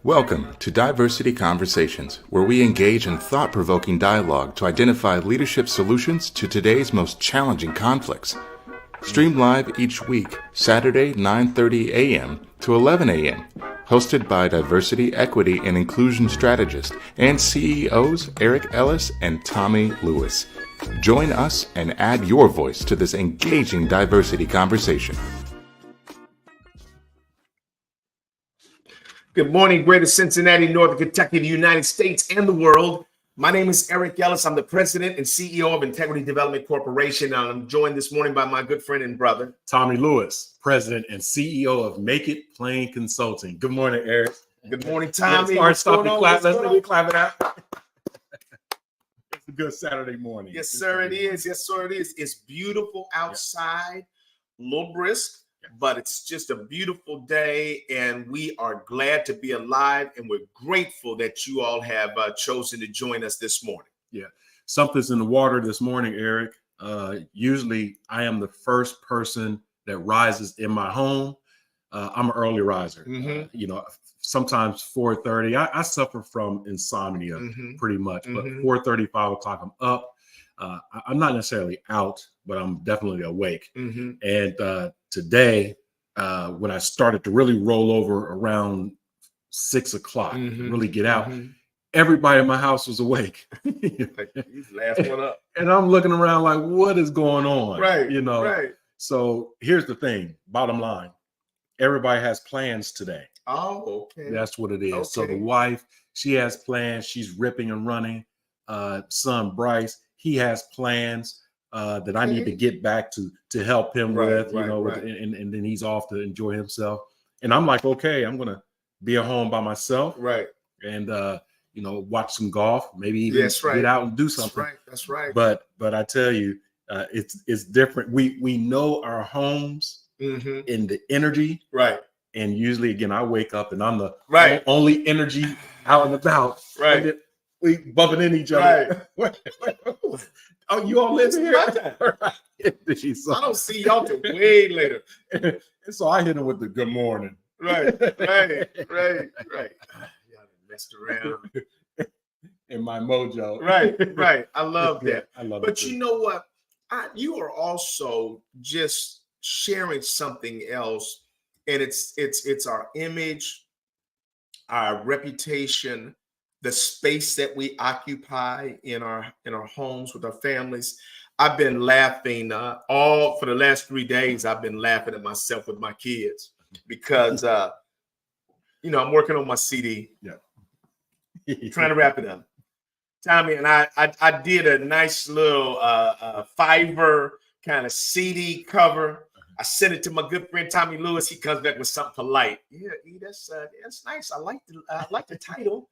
Welcome to Diversity Conversations, where we engage in thought-provoking dialogue to identify leadership solutions to today's most challenging conflicts. Stream live each week, Saturday 9:30 a.m. to 11 a.m. Hosted by Diversity, Equity, and Inclusion Strategist and CEOs Eric Ellis and Tommy Lewis. Join us and add your voice to this engaging diversity conversation. Good morning, Greater Cincinnati, Northern Kentucky, the United States, and the world. My name is Eric Ellis. I'm the president and CEO of Integrity Development Corporation. And I'm joined this morning by my good friend and brother, Tommy Lewis, president and CEO of Make It Plain Consulting. Good morning, Eric. Good morning, Tommy. Let's stop and clap. Let's clap it out. It's a good Saturday morning. Yes, sir, it is. Yes, sir, it is. It's beautiful outside, a little brisk. But it's just a beautiful day, and we are glad to be alive, and we're grateful that you all have chosen to join us this morning. Yeah, something's in the water this morning, Eric. Usually, I am the first person that rises in my home. I'm an early riser. Sometimes 4:30. I suffer from insomnia pretty much, but 4:30, 5 o'clock, I'm up. I'm not necessarily out, but I'm definitely awake. And today, when I started to really roll over around 6 o'clock, really get out, everybody in my house was awake. He's the last one up. And I'm looking around like, what is going on? Right. Right. So here's the thing, bottom line, everybody has plans today. Oh, okay. That's what it is. Okay. So the wife, she has plans. She's ripping and running. Son Bryce, he has plans that I need to get back to help him with, and then he's off to enjoy himself. And I'm like, okay, I'm gonna be at home by myself, right? And watch some golf, maybe even get out and do something. That's right. But I tell you, it's different. We know our homes in the energy, right? And usually, again, I wake up and I'm the only energy out and about, right? And we bumping into each other. Right. Oh, you all live here? I don't see y'all till way later. And so I hit him with the good morning. Right. Y'all messed around. In my mojo. Right. I love that. I love it. But you know what? You are also just sharing something else, and it's our image, our reputation, the space that we occupy in our homes with our families. I've been laughing for the last 3 days. I've been laughing at myself with my kids because I'm working on my CD. Yeah, trying to wrap it up. Tommy and I did a nice little Fiverr kind of CD cover. I sent it to my good friend Tommy Lewis. He comes back with something polite. Yeah, that's nice. I like the title.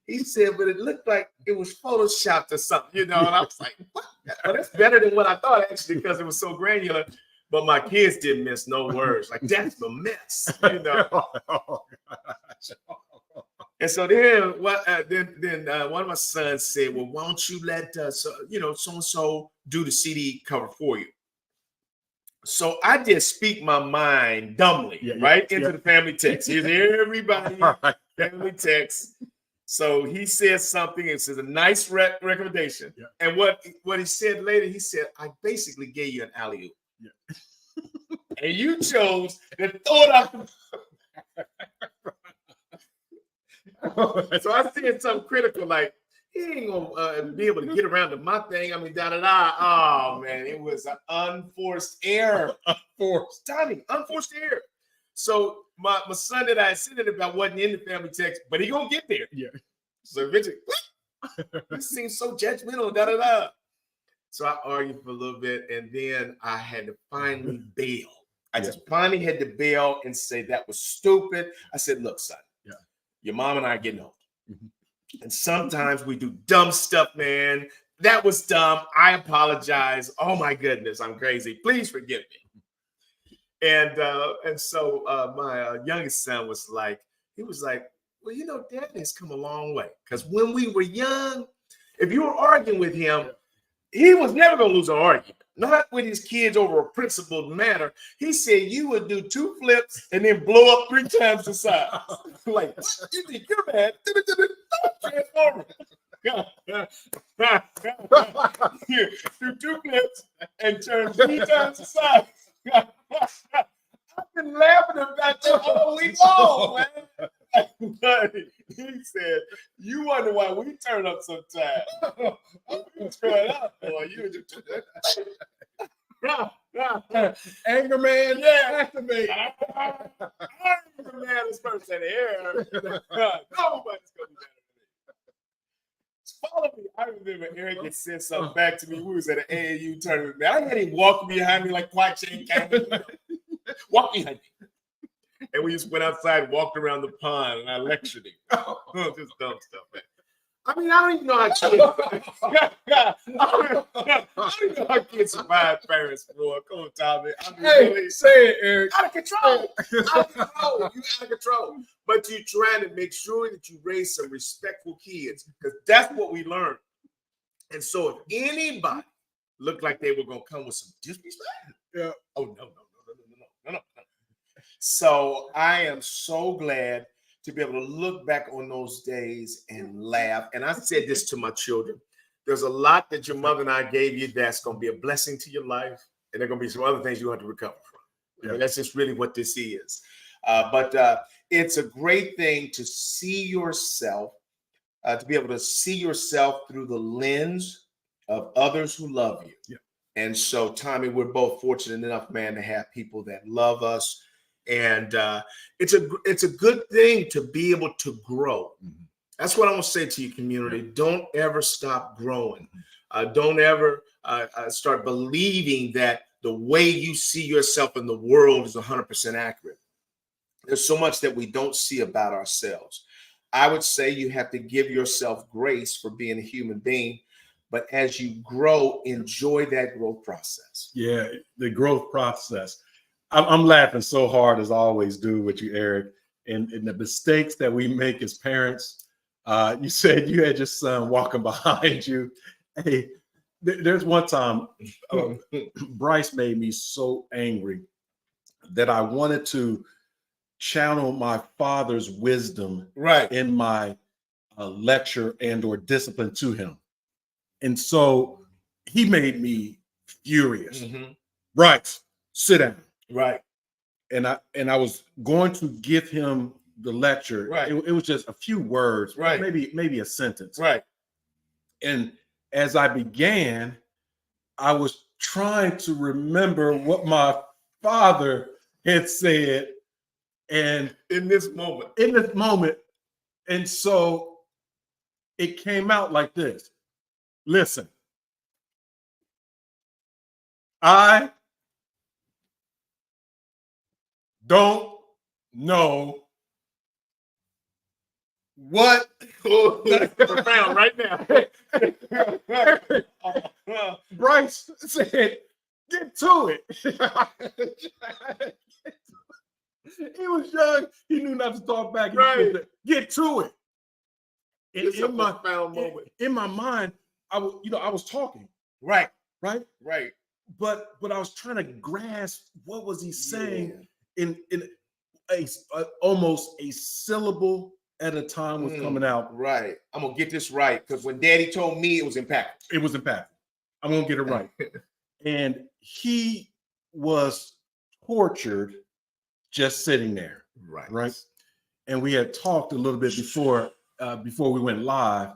He said, but it looked like it was photoshopped or something, and I was like, what? Well, that's better than what I thought, actually, because it was so granular. But my kids didn't miss no words. Like, that's a mess, And so then one of my sons said, well, why don't you let so-and-so do the CD cover for you? So I just speak my mind dumbly, into the family text. Here's everybody, family text. So he said something. It says a nice recommendation. Yeah. And what he said later, he said, I basically gave you an alley-oop. Yeah. And you chose to throw it out. So I said something critical like, he ain't gonna be able to get around to my thing. I mean, da-da-da. Oh, man, it was an unforced error. Unforced error. So my son that I sent it about wasn't in the family text, but he gonna get there. Yeah. So eventually, this seems so judgmental, da-da-da. So I argued for a little bit, and then I had to finally bail. I just finally had to bail and say that was stupid. I said, look, son, your mom and I are getting old. And sometimes we do dumb stuff, man. That was dumb. I apologize. Oh my goodness, I'm crazy. Please forgive me. And so my youngest son was like, well, Dad has come a long way. Because when we were young, if you were arguing with him, he was never going to lose an argument. not with his kids over a principled manner. He said you would do 2 flips and then blow up 3 times the size. Like, what? You think you're mad? Transformer. Do 2 flips and turn 3 times the size. I've been laughing about that all week long, man. But he said, you wonder why we turn up sometimes. You turn up, boy. You just Anger man, yeah, activate. I'm the maddest person here. Nobody's gonna be better than me. Follow me. I remember Eric had said something back to me. We was at an AAU tournament. Man, I had him walk behind me like Quad Chain Cannon. Walk behind me. And we just went outside and walked around the pond and I lectured him. Just dumb stuff, man. I mean, I don't even know how kids I don't even know how kids survive parents, boy. Come on, Tommy. I mean, Hey, really, say it, Eric. out of control. Out of control. You out of control. But you're trying to make sure that you raise some respectful kids because that's what we learned. And so if anybody looked like they were going to come with some disrespect, Yeah. oh, no. So I am so glad to be able to look back on those days and laugh. And I said this to my children. There's a lot that your mother and I gave you that's going to be a blessing to your life. And there are going to be some other things you have to recover from. Yeah. I mean, that's just really what this is. But it's a great thing to see yourself, to be able to see yourself through the lens of others who love you. Yeah. And so, Tommy, we're both fortunate enough, man, to have people that love us. And it's a good thing to be able to grow. Mm-hmm. That's what I want to say to you, community. Don't ever stop growing. Don't ever start believing that the way you see yourself in the world is 100% accurate. There's so much that we don't see about ourselves. I would say you have to give yourself grace for being a human being. But as you grow, enjoy that growth process. Yeah, the growth process. I'm laughing so hard, as I always do with you, Eric, and the mistakes that we make as parents. You said you had your son walking behind you. Hey, there's one time Bryce made me so angry that I wanted to channel my father's wisdom in my lecture and or discipline to him. And so he made me furious. Mm-hmm. Bryce, sit down. Right. And I was going to give him the lecture. Right. It was just a few words, right. maybe a sentence. Right. And as I began, I was trying to remember what my father had said. And in this moment. And so it came out like this. Listen, I don't know what. That's profound right now. Bryce said, get to it. He was young. He knew not to talk back. Right. Said, get to it. It's a profound moment. In my mind, I was talking. Right. Right. But I was trying to grasp what was he saying in almost a syllable at a time was coming out. Right. I'm gonna get this right because when Daddy told me it was impactful. It was impactful. I'm gonna get it right. And he was tortured just sitting there. Right. And we had talked a little bit before we went live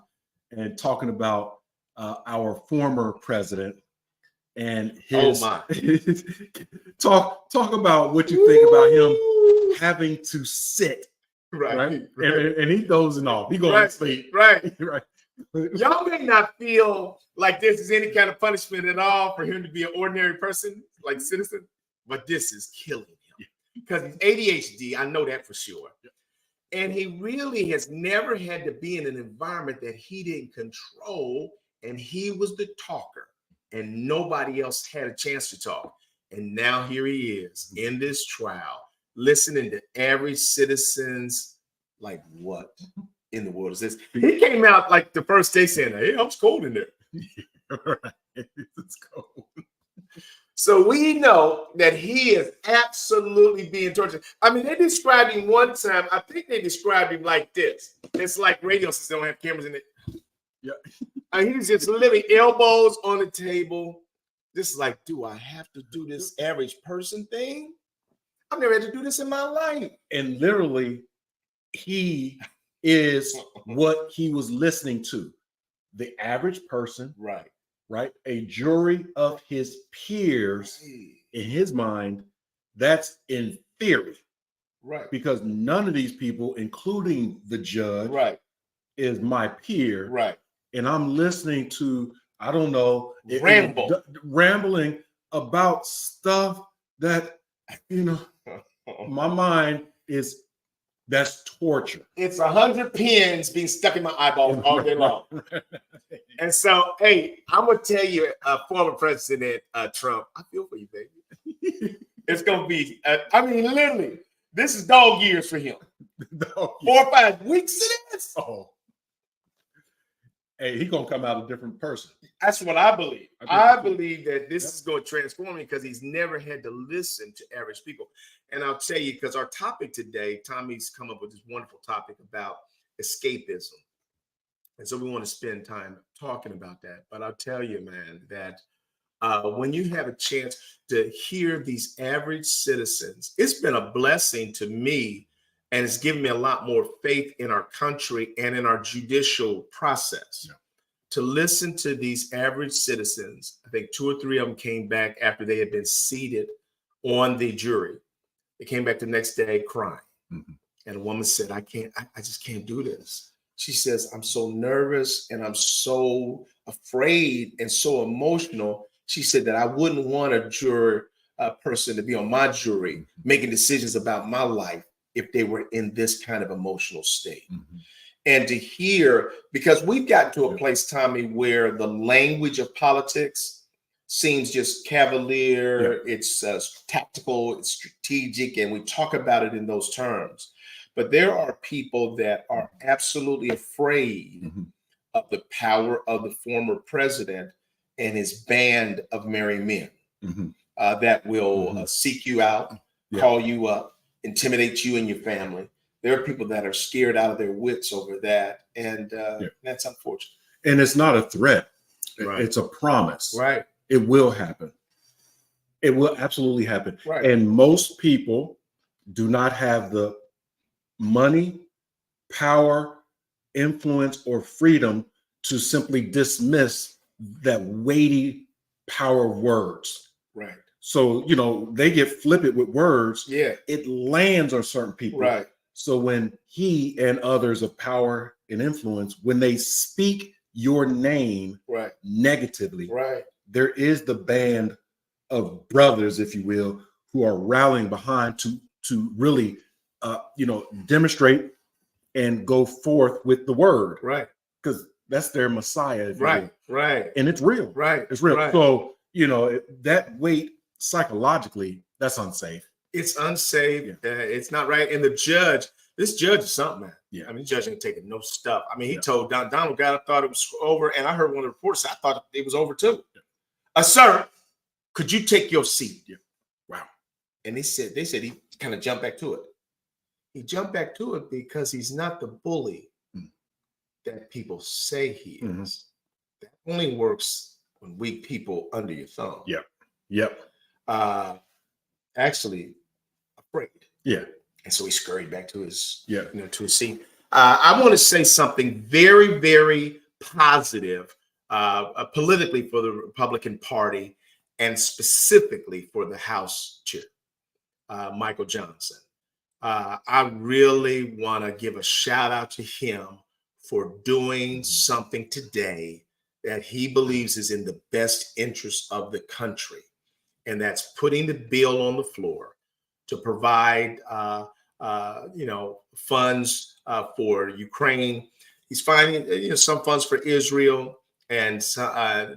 and talking about our former president and his talk about what you think about him having to sit. Right. And he dozing off. He going to sleep. Right. Y'all may not feel like this is any kind of punishment at all for him to be an ordinary person, like citizen, but this is killing him because he's ADHD. I know that for sure. And he really has never had to be in an environment that he didn't control. And he was the talker and nobody else had a chance to talk. And now here he is in this trial, listening to every citizen's like, what in the world is this? He came out like the first day saying, hey, I'm cold in there. Right. It's cold. So we know that he is absolutely being tortured. I mean, they described him one time. I think they described him like this. It's like radio since they don't have cameras in it. Yeah. And he's just literally elbows on the table. This is like, do I have to do this average person thing? I've never had to do this in my life. And literally, he is what he was listening to. The average person, Right. A jury of his peers, in his mind, that's in theory. Right. Because none of these people, including the judge, Right. is my peer. Right. And I'm listening to, I don't know, rambling about stuff that, my mind is, that's torture. It's 100 pins being stuck in my eyeballs all day long. And so, hey, I'm going to tell you, former President Trump, I feel for you, baby. It's going to be, literally, this is dog years for him. 4 or 5 weeks of this. Oh. Hey, he's going to come out a different person. That's what I believe. I believe that this is going to transform him because he's never had to listen to average people. And I'll tell you, because our topic today, Tommy's come up with this wonderful topic about escapism. And so we want to spend time talking about that. But I'll tell you, man, that when you have a chance to hear these average citizens, it's been a blessing to me, and it's given me a lot more faith in our country and in our judicial process. Yeah. To listen to these average citizens. I think 2 or 3 of them came back after they had been seated on the jury. They came back the next day crying. Mm-hmm. And a woman said, I just can't do this. She says, I'm so nervous and I'm so afraid and so emotional. She said that I wouldn't want a person to be on my jury making decisions about my life if they were in this kind of emotional state. Mm-hmm. And to hear, because we've gotten to a place, Tommy, where the language of politics seems just cavalier, it's tactical, it's strategic, and we talk about it in those terms. But there are people that are absolutely afraid of the power of the former president and his band of merry men that will seek you out, call you up, intimidate you and your family. There are people that are scared out of their wits over that. And that's unfortunate. And it's not a threat. Right. It's a promise. Right. It will happen. It will absolutely happen. Right. And most people do not have the money, power, influence, or freedom to simply dismiss that weighty power of words. Right. So, they get flippant with words. Yeah. It lands on certain people. Right. So when he and others of power and influence, when they speak your name negatively, there is the band of brothers, if you will, who are rallying behind to really, demonstrate and go forth with the word. Right. Because that's their Messiah. Right. Right. And it's real. Right. It's real. Right. So, that weight psychologically, that's unsafe. It's unsafe. Yeah. It's not right. And this judge is something, man. Yeah. I mean, the judge ain't taking no stuff. I mean, he told Donald God, I thought it was over. And I heard one of the reports, I thought it was over too. Yeah. Sir, could you take your seat? Yeah. Wow. And they said he kind of jumped back to it. He jumped back to it because he's not the bully that people say he is. Mm-hmm. That only works when weak people under your thumb. Yep. Yep. Actually afraid. Yeah. And so he scurried back to his, to his seat. I want to say something very, very positive politically for the Republican Party and specifically for the House chair, Michael Johnson. I really want to give a shout out to him for doing something today that he believes is in the best interest of the country. And that's putting the bill on the floor to provide, funds for Ukraine. He's finding, some funds for Israel. And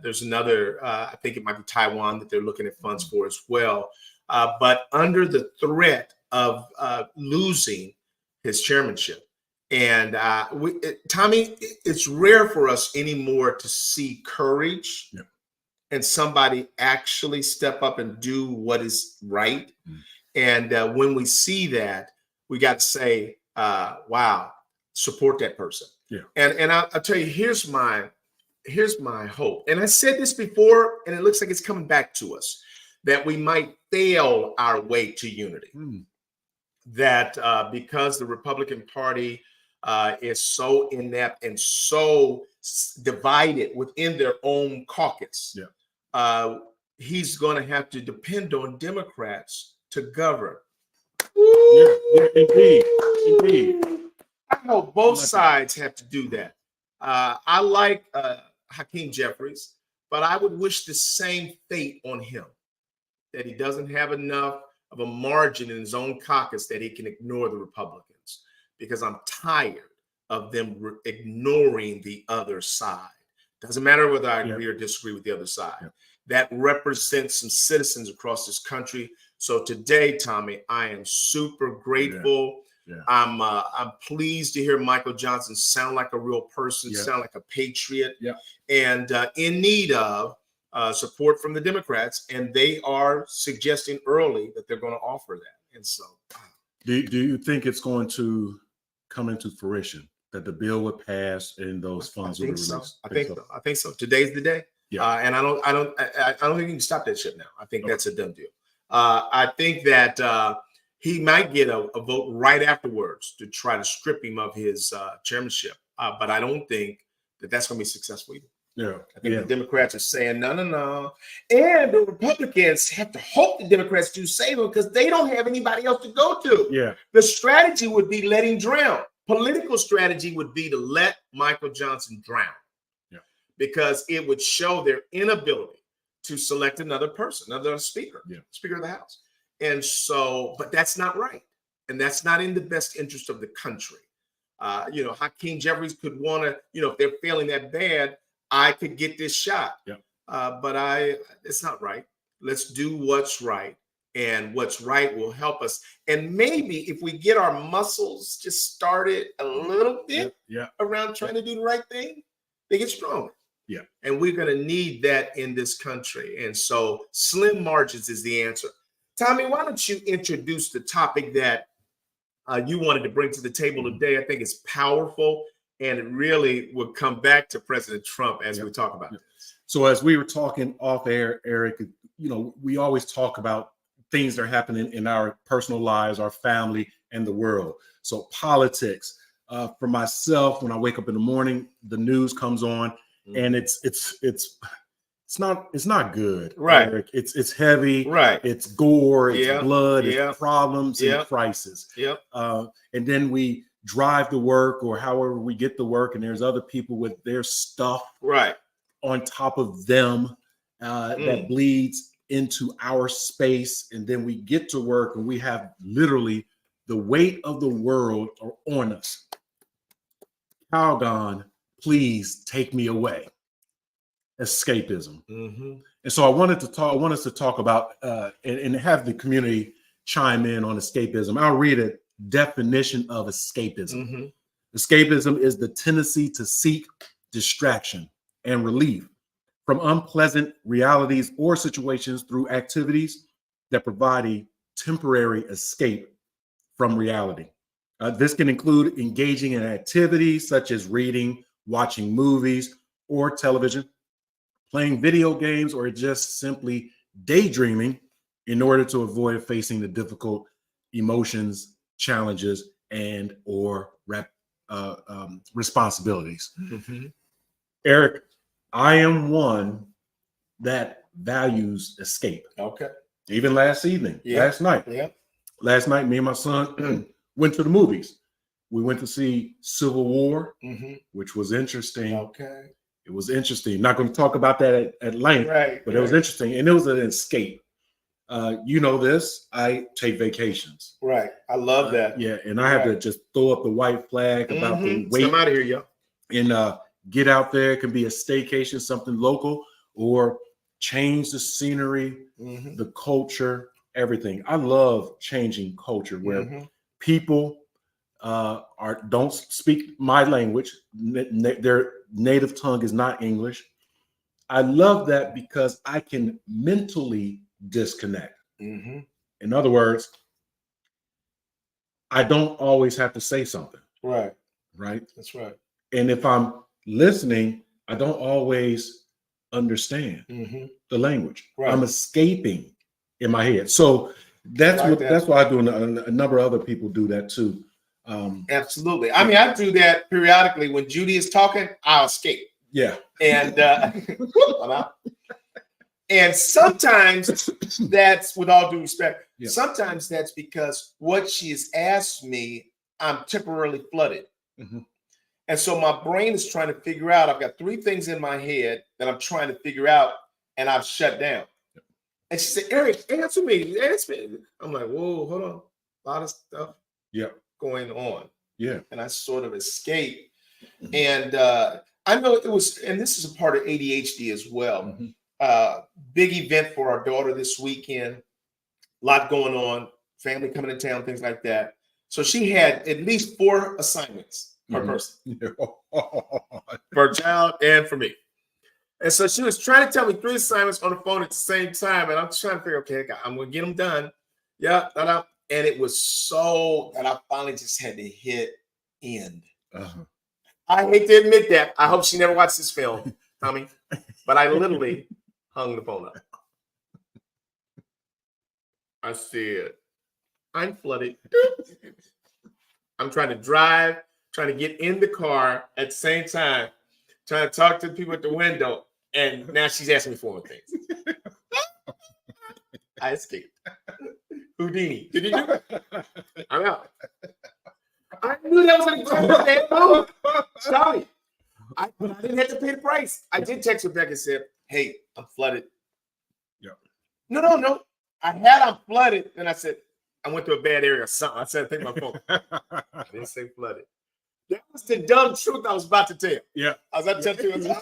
there's another, I think it might be Taiwan that they're looking at funds for as well. But under the threat of losing his chairmanship. And Tommy, it's rare for us anymore to see courage and somebody actually step up and do what is right. And when we see that, we got to say, wow, support that person. Yeah. And I'll tell you, here's my hope. And I said this before, and it looks like it's coming back to us, that we might fail our way to unity. That because the Republican Party is so inept and so divided within their own caucus, he's going to have to depend on Democrats to govern. Yeah, indeed. I know both sides have to do that. I like Hakeem Jeffries, but I would wish the same fate on him, that he doesn't have enough of a margin in his own caucus that he can ignore the Republicans, because I'm tired of them ignoring the other side. Doesn't matter whether I agree or disagree with the other side. That represents some citizens across this country. So today, Tommy, I am super grateful. I'm pleased to hear Michael Johnson sound like a real person, sound like a patriot, and in need of support from the Democrats. And they are suggesting early that they're going to offer that. And so, do you think it's going to come into fruition that the bill would pass and those funds will be released? I think so. Today's the day. And I don't think you can stop that shit now. I think that's a done deal. I think that he might get a vote right afterwards to try to strip him of his chairmanship. But I don't think that that's going to be successful either. I think the Democrats are saying, no. And the Republicans have to hope the Democrats do save him, because they don't have anybody else to go to. The strategy would be let him drown. Political strategy would be to let Michael Johnson drown, because it would show their inability to select another person, another speaker, Speaker of the House. And so, but that's not right. And that's not in the best interest of the country. Hakeem Jeffries could want to, if they're failing that bad, I could get this shot. But it's not right. Let's do what's right. And what's right will help us. And maybe if we get our muscles just started a little bit around trying to do the right thing, they get stronger. And we're going to need that in this country. And so slim margins is the answer. Tommy, why don't you introduce the topic that you wanted to bring to the table today? I think it's powerful, and it really will come back to President Trump as we talk about this. So as we were talking off air, Eric, we always talk about things that are happening in our personal lives, our family, and the world. So politics. For myself, when I wake up in the morning, the news comes on, and it's not good. Right. Eric. It's heavy. Right. It's gore. It's blood. It's problems and crisis. And then we drive to work, or however we get to work, and there's other people with their stuff on top of them that bleeds into our space. And then we get to work, and we have literally the weight of the world on us. Calgon, please take me away. Escapism. And so I want us to talk about and have the community chime in on escapism. I'll read a definition of escapism. Escapism is the tendency to seek distraction and relief from unpleasant realities or situations through activities that provide a temporary escape from reality. This can include engaging in activities such as reading, watching movies or television, playing video games, or just simply daydreaming in order to avoid facing the difficult emotions, challenges, and or responsibilities. Eric, I am one that values escape. Even last night, me and my son went to the movies. We went to see Civil War, which was interesting. It was interesting. Not going to talk about that at length, but it was interesting. And it was an escape. You know this, I take vacations. I love that. And I have to just throw up the white flag about the weight. Come out of here, y'all. And get out there. It can be a staycation, something local, or change the scenery, the culture, everything. I love changing culture where people don't speak my language. Their native tongue is not English. I love that because I can mentally disconnect. Mm-hmm. In other words, I don't always have to say something. Right. Right. That's right. And if I'm listening, I don't always understand the language. Right. I'm escaping in my head. So that's that's why I do. A number of other people do that too. Absolutely. I mean, I do that periodically when Judy is talking. I'll escape. Yeah. And and sometimes that's, with all due respect, sometimes that's because what she has asked me, I'm temporarily flooded. And so my brain is trying to figure out, I've got 3 things in my head that I'm trying to figure out, and I've shut down. And she said, Eric, answer me. I'm like, whoa, hold on. A lot of stuff going on. Yeah. And I sort of escape. And I know it was, and this is a part of ADHD as well. Big event for our daughter this weekend. A lot going on. Family coming to town, things like that. So she had at least 4 assignments per person. For a child and for me. And so she was trying to tell me 3 assignments on the phone at the same time. And I'm trying to figure, okay, I'm going to get them done. Yeah. And it was so that I finally just had to hit end. I hate to admit that. I hope she never watched this film, Tommy. But I literally hung the phone up. I said, I'm flooded. I'm trying to drive, trying to get in the car at the same time, trying to talk to the people at the window. And now she's asking me for more things. I escaped. Houdini. Did you do it? I'm out. I knew that was going to come. Sorry. I didn't have to pay the price. I did text Rebecca and said, hey, I'm flooded. Yeah. No. I'm flooded. And I said, I went to a bad area or something. I said, take my phone. I didn't say flooded. That was the dumb truth I was about to tell. Yeah. I was about to tell you, no,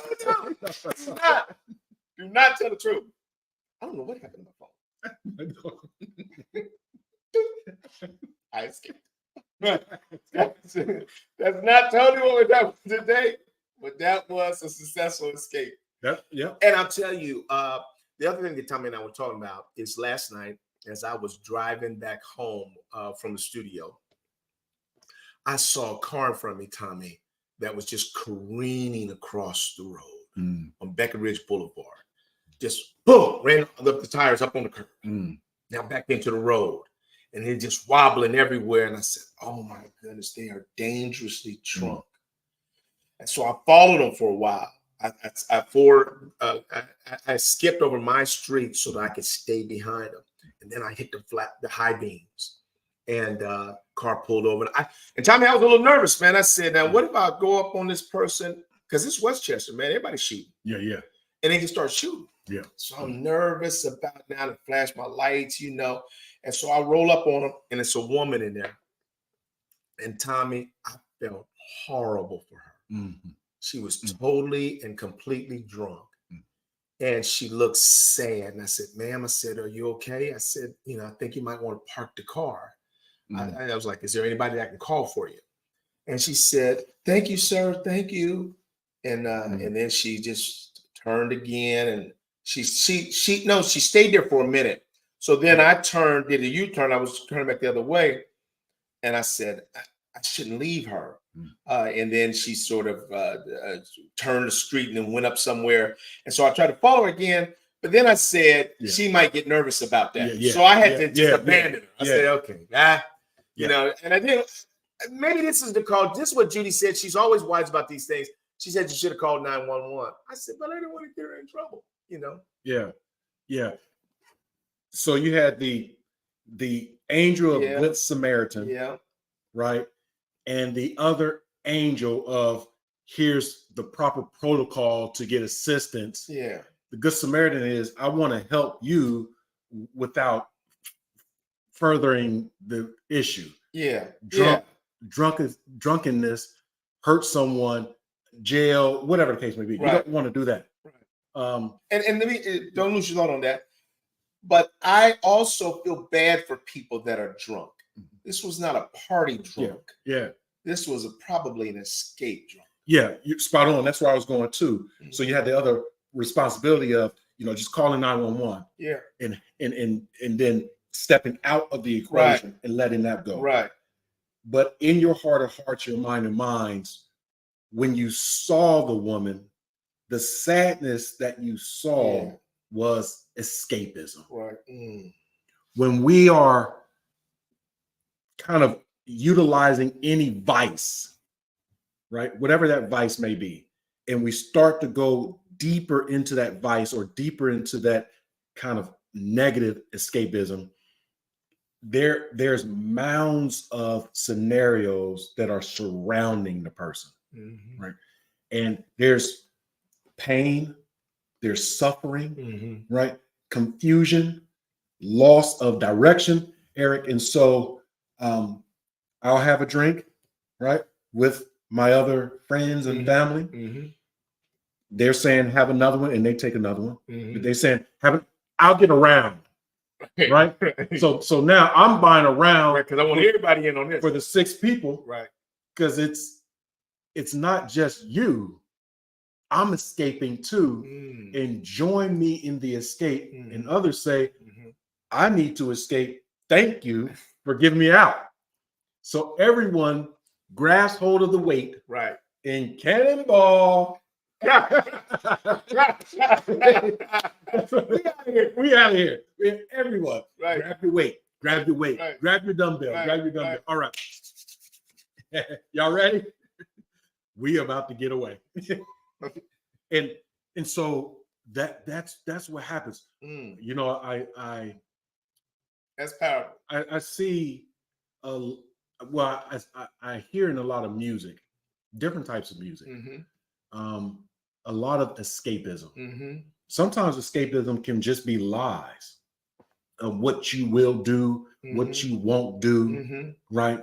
do not tell the truth. I don't know what happened to my phone. I escaped. That's not totally what we're talking today, but that was a successful escape. Yeah. And I'll tell you, the other thing that Tommy and I were talking about is last night, as I was driving back home from the studio, I saw a car in front of me, Tommy, that was just careening across the road on Becker Ridge Boulevard. Just boom, ran the tires up on the curb. Now back into the road. And they're just wobbling everywhere. And I said, oh my goodness, they are dangerously drunk. And so I followed them for a while. I skipped over my street so that I could stay behind them. And then I hit the high beams. And car pulled over. And Tommy, I was a little nervous, man. I said, now what if I go up on this person? Because it's Westchester, man. Everybody's shooting. Yeah. And they just start shooting. Yeah. So I'm nervous about now to flash my lights, And so I roll up on them, and it's a woman in there. And Tommy, I felt horrible for her. She was totally and completely drunk. And she looked sad. And I said, ma'am, are you okay? I said, I think you might want to park the car. I was like, is there anybody that I can call for you? And she said, thank you, sir. Thank you. And then she just turned again. And she stayed there for a minute. So then I did a U-turn. I was turning back the other way. And I said, I shouldn't leave her. And then she sort of turned the street and then went up somewhere. And so I tried to follow her again. But then I said, she might get nervous about that. So I had to just abandon her. I said, okay, and I did. Maybe this is the call. This is what Judy said. She's always wise about these things. She said you should have called 911. I said, but I didn't want to get her in trouble, Yeah. So you had the angel of Good Samaritan, right? And the other angel of here's the proper protocol to get assistance. Yeah. The Good Samaritan is I want to help you without furthering the issue. Yeah. Drunkenness, hurt someone, jail, whatever the case may be. Right. You don't want to do that. Right. And let me don't lose your thought on that. But I also feel bad for people that are drunk. This was not a party drunk. Yeah. This was probably an escape drunk. Yeah, you're spot on. That's where I was going too. So you had the other responsibility of, just calling 911. Yeah. And then stepping out of the equation and letting that go. Right. But in your heart of hearts, your mind and minds, when you saw the woman, the sadness that you saw was escapism. Right. When we are kind of utilizing any vice, right, whatever that vice may be, and we start to go deeper into that vice or deeper into that kind of negative escapism, there's mounds of scenarios that are surrounding the person, right? And there's pain, there's suffering, right? Confusion, loss of direction, Eric. And so I'll have a drink, right, with my other friends and family. They're saying, have another one, and they take another one. But they're saying, I'll get around. Right. So now I'm buying a round because I want everybody in on this for the 6 people. Right. Because it's not just you. I'm escaping too. And join me in the escape. And others say, I need to escape. Thank you for giving me out. So everyone grabs hold of the weight. Right. And cannonball. We out of here. Everyone, grab your weight, grab your weight, grab your dumbbell, grab your dumbbell. All right. Y'all ready? We about to get away. and so that's what happens. I that's powerful. I see I hear in a lot of music, different types of music. A lot of escapism. Sometimes escapism can just be lies of what you will do, what you won't do, right?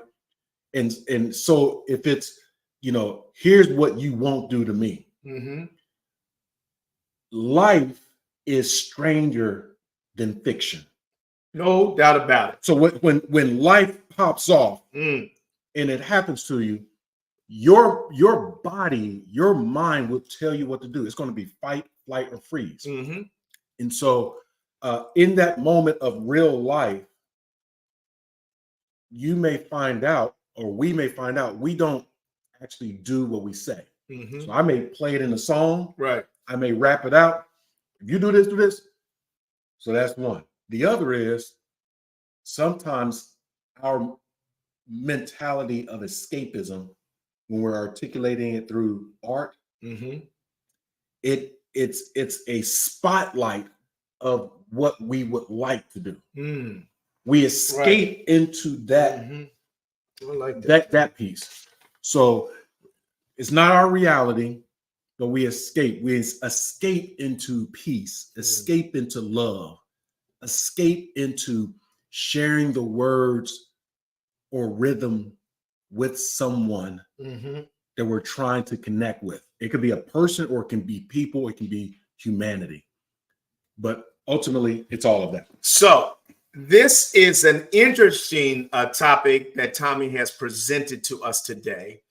And so if it's, here's what you won't do to me. Life is stranger than fiction. No doubt about it. So when life pops off and it happens to you, your body, your mind will tell you what to do. It's going to be fight, flight, or freeze. And so in that moment of real life, you may find out, or we may find out, we don't actually do what we say. So I may play it in a song. Right. I may rap it out. If you do this, do this. So that's one. The other is sometimes our mentality of escapism, when we're articulating it through art, it's a spotlight of what we would like to do. We escape into that, I like that piece. So it's not our reality, but we escape. We escape into peace, escape into love, escape into sharing the words or rhythm with someone that we're trying to connect with. It could be a person, or it can be people, it can be humanity. But ultimately, it's all of that. So this is an interesting topic that Tommy has presented to us today.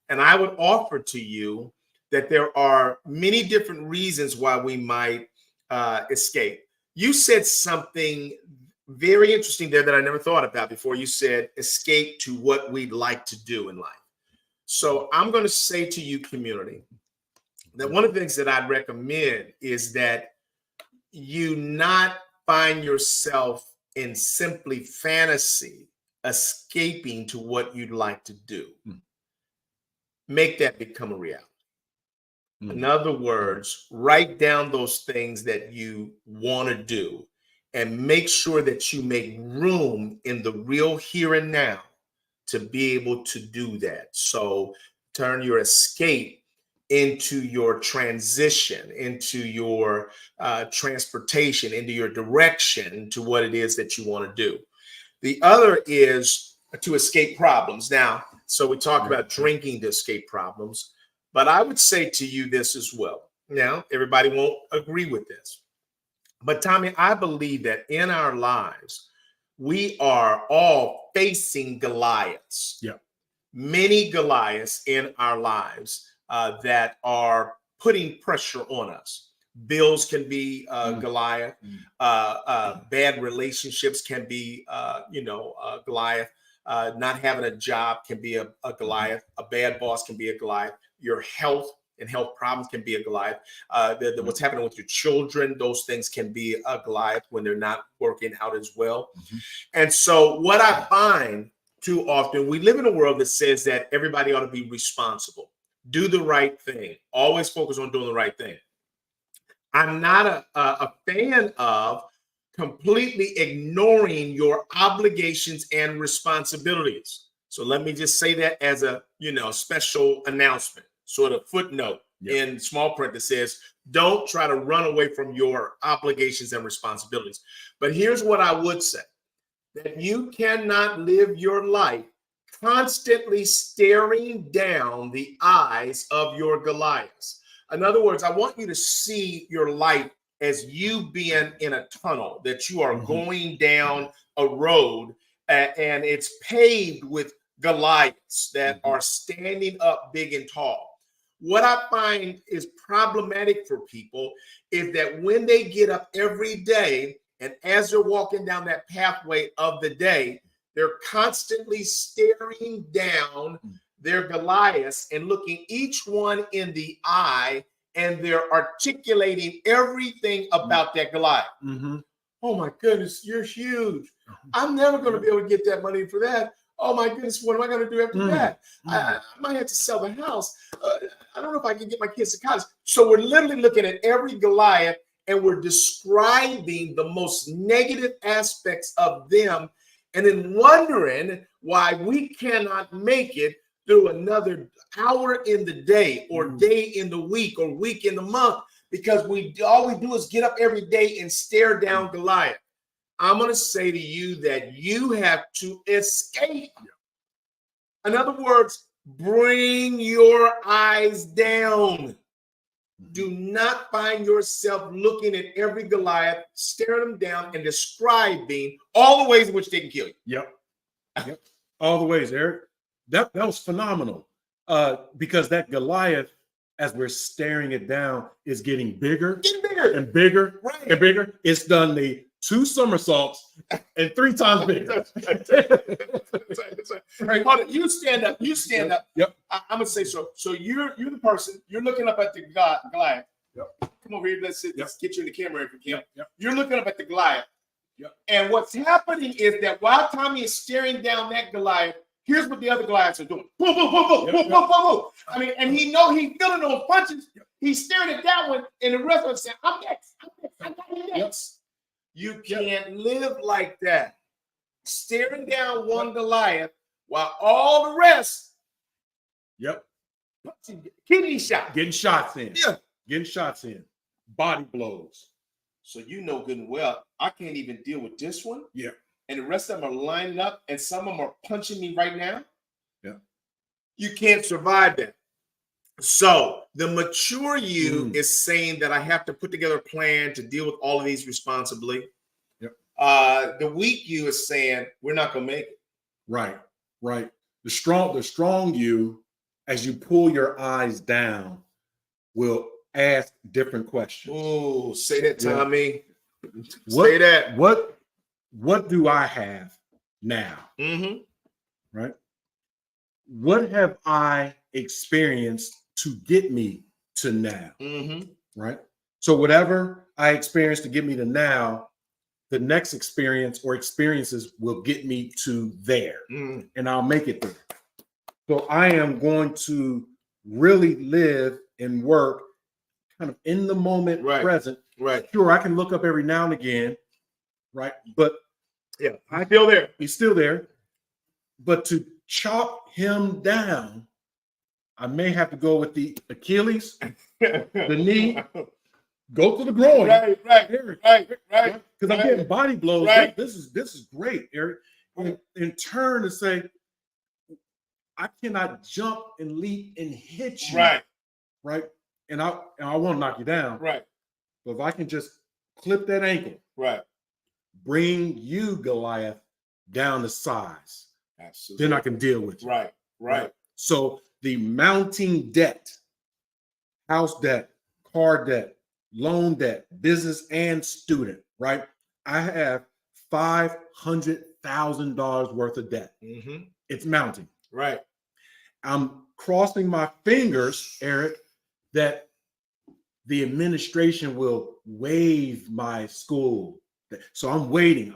And I would offer to you that there are many different reasons why we might escape. You said something very interesting there that I never thought about before. You said escape to what we'd like to do in life. So I'm going to say to you, community, that one of the things that I'd recommend is that you not find yourself in simply fantasy escaping to what you'd like to do. Make that become a reality. In other words, write down those things that you want to do and make sure that you make room in the real here and now to be able to do that. So turn your escape into your transition, into your transportation, into your direction to what it is that you want to do. The other is to escape problems. Now, so we talked about drinking to escape problems, but I would say to you this as well. Now, everybody won't agree with this, but Tommy, I believe that in our lives, we are all facing Goliaths. Yeah. Many Goliaths in our lives that are putting pressure on us. Bills can be Goliath. Bad relationships can be, Goliath. Not having a job can be a Goliath. A bad boss can be a Goliath. Your health and health problems can be a Goliath. What's happening with your children, those things can be a Goliath when they're not working out as well. And so what I find too often, we live in a world that says that everybody ought to be responsible, do the right thing, always focus on doing the right thing. I'm not a fan of completely ignoring your obligations and responsibilities. So let me just say that as a, special announcement, sort of footnote in small print that says, don't try to run away from your obligations and responsibilities. But here's what I would say, that you cannot live your life constantly staring down the eyes of your Goliaths. In other words, I want you to see your life as you being in a tunnel, that you are going down a road and it's paved with Goliaths that are standing up big and tall. What I find is problematic for people is that when they get up every day and as they're walking down that pathway of the day, they're constantly staring down their Goliaths and looking each one in the eye, and they're articulating everything about that Goliath. Oh my goodness, you're huge. I'm never going to be able to get that money for that. Oh my goodness, what am I going to do after that? I might have to sell the house. I don't know if I can get my kids to college. So we're literally looking at every Goliath and we're describing the most negative aspects of them and then wondering why we cannot make it through another hour in the day or day in the week or week in the month, because all we do is get up every day and stare down Goliath. I'm going to say to you that you have to escape. In other words, bring your eyes down. Do not find yourself looking at every Goliath, staring them down, and describing all the ways in which they can kill you. Yep. All the ways, Eric. That was phenomenal. Because that Goliath, as we're staring it down, is getting bigger and bigger and bigger. It's done the 2 somersaults and 3 times bigger. That's right. Hold on. You stand up. Yep. I'm gonna say so. So you're the person. You're looking up at the Goliath. Yep. Come over here. Let's get you in the camera if you can. Yep. You're looking up at the Goliath. Yep. And what's happening is that while Tommy is staring down that Goliath, here's what the other Goliaths are doing. Boom, boom, boom, boom, boom, boom, boom. I mean, and he's feeling those punches. He's staring at that one, and the rest of them saying, I'm next. I got you next. You can't live like that, staring down one Goliath while all the rest, kidney shot, getting shots in, body blows. So you know good and well, I can't even deal with this one. And the rest of them are lining up, and some of them are punching me right now. You can't survive that. So the mature you is saying that I have to put together a plan to deal with all of these responsibly. The weak you is saying we're not going to make it. Right. The strong you, as you pull your eyes down, will ask different questions. Oh, say that, Tommy. Say that. What do I have now? Right. What have I experienced to get me to now? Right. So whatever I experienced to get me to now, the next experience or experiences will get me to there, and I'll make it there. So I am going to really live and work kind of in the moment, present. Right. Sure, I can look up every now and again, right? But I'm still there. He's still there. But to chop him down, I may have to go with the Achilles, the knee, go to the groin. Right. Because I'm getting body blows. Right. This is great, Eric. And turn and say, I cannot jump and leap and hit you. Right. And I won't knock you down. Right. But if I can just clip that ankle. Right. Bring you, Goliath, down to size. Absolutely. Then I can deal with you. Right. So the mounting debt, house debt, car debt, loan debt, business and student, right? I have $500,000 worth of debt. Mm-hmm. It's mounting. Right. I'm crossing my fingers, Eric, that the administration will waive my school. So I'm waiting.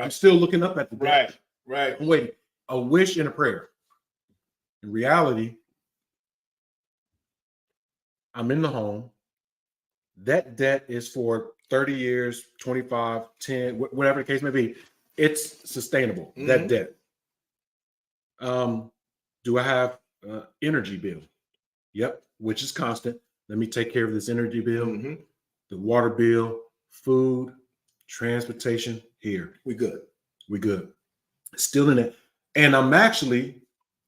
I'm still looking up at the debt. Right. I'm waiting. A wish and a prayer. In reality, I'm in the home. That debt is for 30 years, 25, 10, whatever the case may be. It's sustainable, that debt. Do I have energy bill? Yep, which is constant. Let me take care of this energy bill, the water bill, food, transportation. Here. We good. Still in it. And I'm actually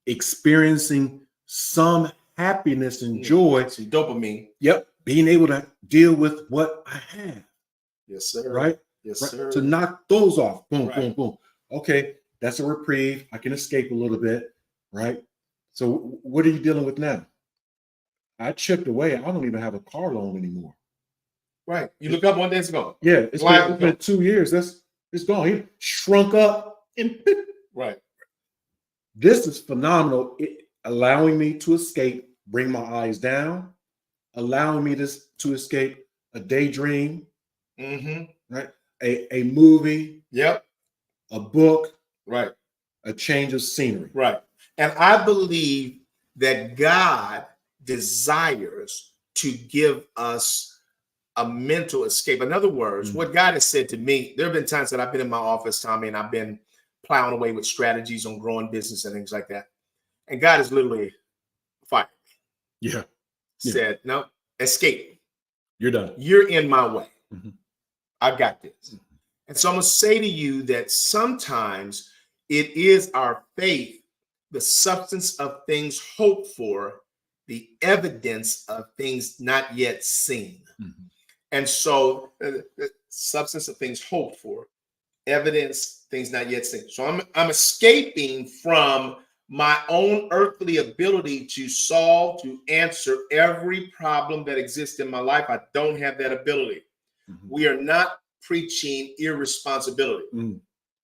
experiencing some happiness and joy. Some dopamine. Yep. Being able to deal with what I have. Yes, sir. Right? Yes, right? sir. To knock those off. Boom, Right. boom, boom. Okay. That's a reprieve. I can escape a little bit. Right? So what are you dealing with now? I chipped away. I don't even have a car loan anymore. Right. You look up one day, it's gone. Yeah. It's been 2 years. It's gone. He shrunk up. Right. This is phenomenal. Allowing me to escape, bring my eyes down, allowing me to escape a daydream, right? A movie, yep, a book, right, a change of scenery. Right. And I believe that God desires to give us a mental escape. In other words, what God has said to me, there have been times that I've been in my office, Tommy, and I've been plowing away with strategies on growing business and things like that. And God has literally fired me. Yeah. Said, no, escape. You're done. You're in my way. I got this. And so I'm going to say to you that sometimes it is our faith, the substance of things hoped for, the evidence of things not yet seen. And so the substance of things hoped for, evidence, things not yet seen. So I'm escaping from my own earthly ability to solve, to answer every problem that exists in my life. I don't have that ability. We are not preaching irresponsibility,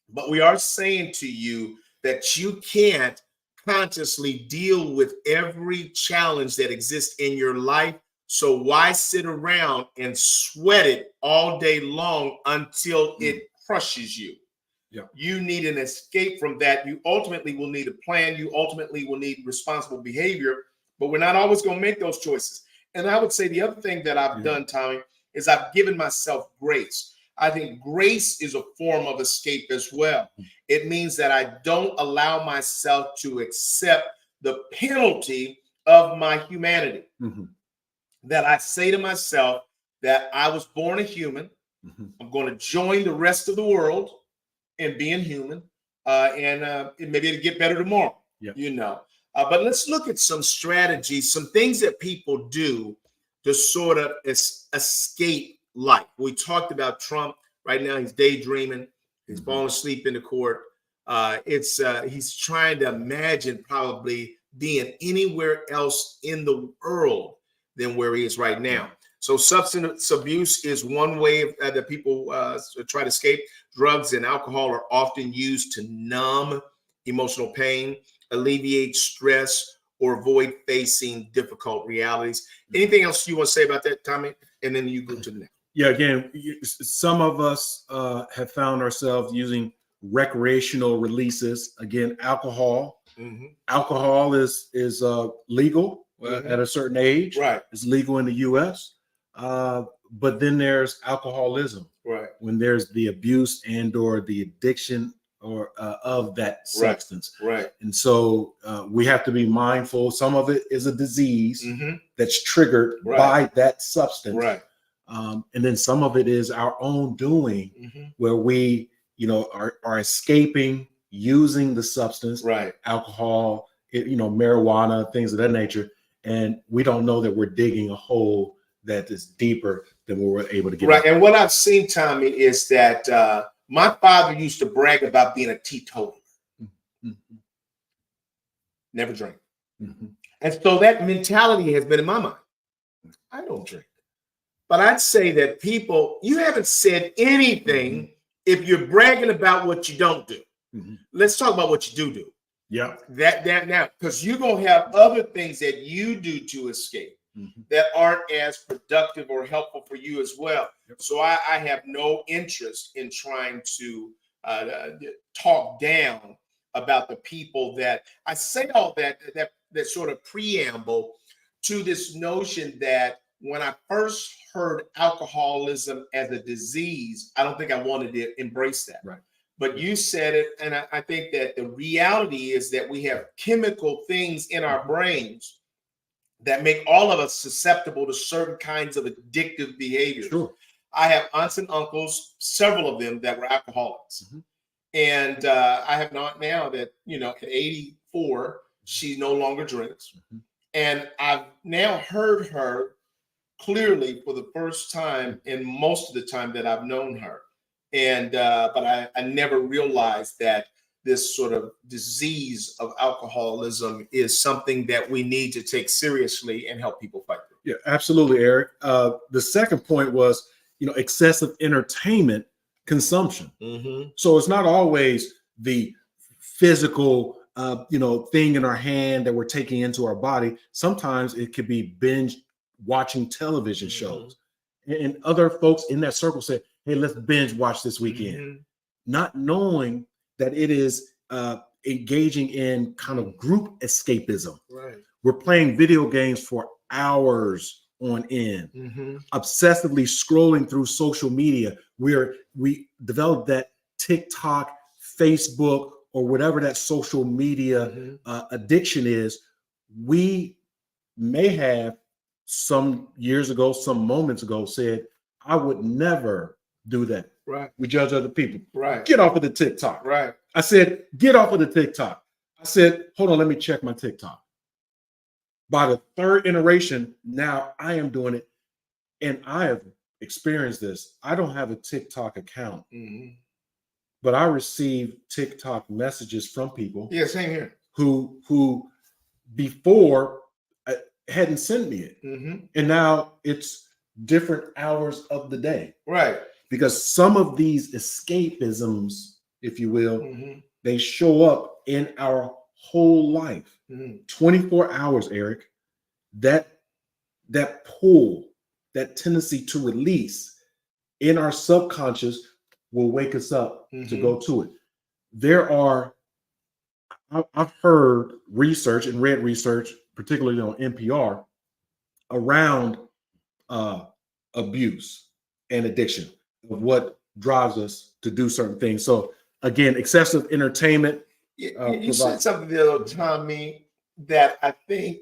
but we are saying to you that you can't consciously deal with every challenge that exists in your life. So why sit around and sweat it all day long until it crushes you? You need an escape from that. You ultimately will need a plan. You ultimately will need responsible behavior, but we're not always going to make those choices. And I would say the other thing that I've done, Tommy, is I've given myself grace. I think grace is a form of escape as well. It means that I don't allow myself to accept the penalty of my humanity. That I say to myself that I was born a human. I'm going to join the rest of the world in being human, and maybe it'll get better tomorrow, you know. But let's look at some strategies, some things that people do to sort of escape life. We talked about Trump. Right now, he's daydreaming. He's falling asleep in the court. He's trying to imagine probably being anywhere else in the world than where he is right now. So substance abuse is one way that people try to escape. Drugs and alcohol are often used to numb emotional pain, alleviate stress, or avoid facing difficult realities. Anything else you want to say about that, Tommy? And then you go to the next. Yeah, again, some of us have found ourselves using recreational releases. Again, alcohol. Alcohol is legal at a certain age. Right. It's legal in the U.S. But then there's alcoholism. Right. When there's the abuse and or the addiction or of that substance. Right. And so we have to be mindful. Some of it is a disease that's triggered by that substance. Right. And then some of it is our own doing, where we, are escaping using the substance, alcohol, marijuana, things of that nature. And we don't know that we're digging a hole that is deeper than we were able to get. Right. And what I've seen, Tommy, is that my father used to brag about being a teetotaler. Never drank. And so that mentality has been in my mind. I don't drink. But I'd say that people, you haven't said anything if you're bragging about what you don't do. Let's talk about what you do. Yeah. That now, because you're gonna have other things that you do to escape that aren't as productive or helpful for you as well. So I have no interest in trying to talk down about the people that I say all that sort of preamble to this notion that when I first heard alcoholism as a disease, I don't think I wanted to embrace that. Right. But you said it, and I think that the reality is that we have chemical things in our brains that make all of us susceptible to certain kinds of addictive behaviors. Sure. I have aunts and uncles, several of them that were alcoholics. And I have not now that, at 84, she no longer drinks. And I've now heard her clearly for the first time in most of the time that I've known her. And but I never realized that this sort of disease of alcoholism is something that we need to take seriously and help people fight through. Yeah, absolutely, Eric. The second point was, excessive entertainment consumption. So it's not always the physical, thing in our hand that we're taking into our body. Sometimes it could be binge watching television shows. And other folks in that circle say, hey, let's binge watch this weekend, not knowing that it is engaging in kind of group escapism. Right. We're playing video games for hours on end, obsessively scrolling through social media, where we develop that TikTok, Facebook, or whatever that social media addiction is. We may have some years ago, some moments ago, said, I would never do that. Right. We judge other people. Right. Get off of the TikTok. Right. I said, get off of the TikTok. I said, hold on, let me check my TikTok. By the third iteration, now I am doing it. And I have experienced this. I don't have a TikTok account, but I receive TikTok messages from people. Yeah, same here. Who before hadn't sent me it. And now it's different hours of the day. Right. Because some of these escapisms, if you will, they show up in our whole life. 24 hours, Eric. That pull, that tendency to release in our subconscious will wake us up to go to it. I've heard research and read research, particularly on NPR, around abuse and addiction, of what drives us to do certain things. So again, excessive entertainment. You said something the other time, that I think,